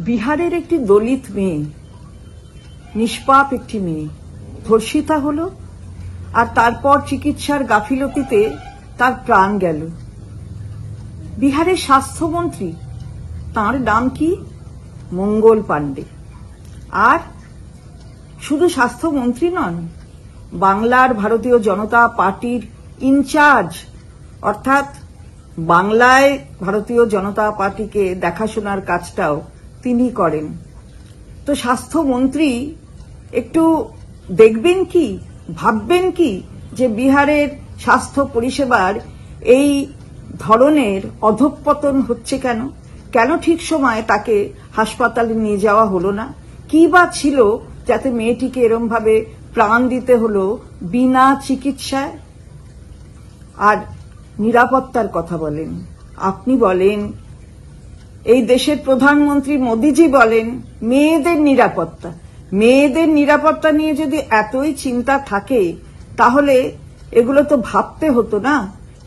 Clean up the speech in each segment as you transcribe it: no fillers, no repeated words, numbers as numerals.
বিহারের একটি দলিত মেয়ে, নিষ্পাপ একটি মেয়ে ধর্ষিতা হলো, আর তারপর চিকিৎসার গাফিলতিতে তার প্রাণ গেল। বিহারের স্বাস্থ্যমন্ত্রী, তার নাম কি? মঙ্গল পাণ্ডে। আর শুধু স্বাস্থ্যমন্ত্রী নন, বাংলার ভারতীয় জনতা পার্টির ইনচার্জ, অর্থাৎ বাংলায় ভারতীয় জনতা পার্টিকে দেখাশোনার কাজটাও তিনি করেন। তো স্বাস্থ্যমন্ত্রী একটু দেখবেন কি, ভাববেন কি যে বিহারের স্বাস্থ্য পরিষেবার এই ধরনের অধঃপতন হচ্ছে কেন? কেন ঠিক সময় তাকে হাসপাতালে নিয়ে যাওয়া হলো না? কি বা ছিল যাতে মেয়েটিকে এরম ভাবে প্রাণ দিতে হলো বিনা চিকিৎসায়? আর নিরাপত্তার কথা বলেন, আপনি বলেন, এই দেশের প্রধানমন্ত্রী মোদিজি বলেন মেয়েদের নিরাপত্তা। মেয়েদের নিরাপত্তা নিয়ে যদি এতই চিন্তা থাকে তাহলে এগুলো তো ভাবতে হতো না,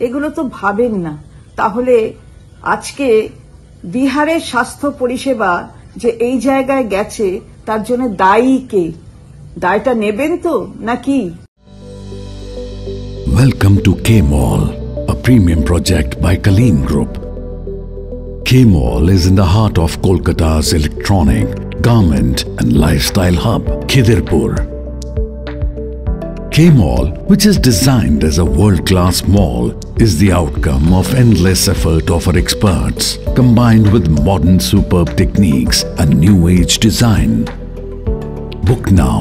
এগুলো তো ভাবেন না। তাহলে আজকে বিহারের স্বাস্থ্য পরিষেবা যে এই জায়গায় গেছে তার জন্য দায়ী কে? দায়টা নেবেন তো নাকি? Welcome to K-Mall, a premium project by Kaleen Group. K-Mall is in the heart of Kolkata's electronic, garment and lifestyle hub, Khidirpur. K-Mall, which is designed as a world-class mall, is the outcome of endless effort of our experts, combined with modern superb techniques and new-age design. Book now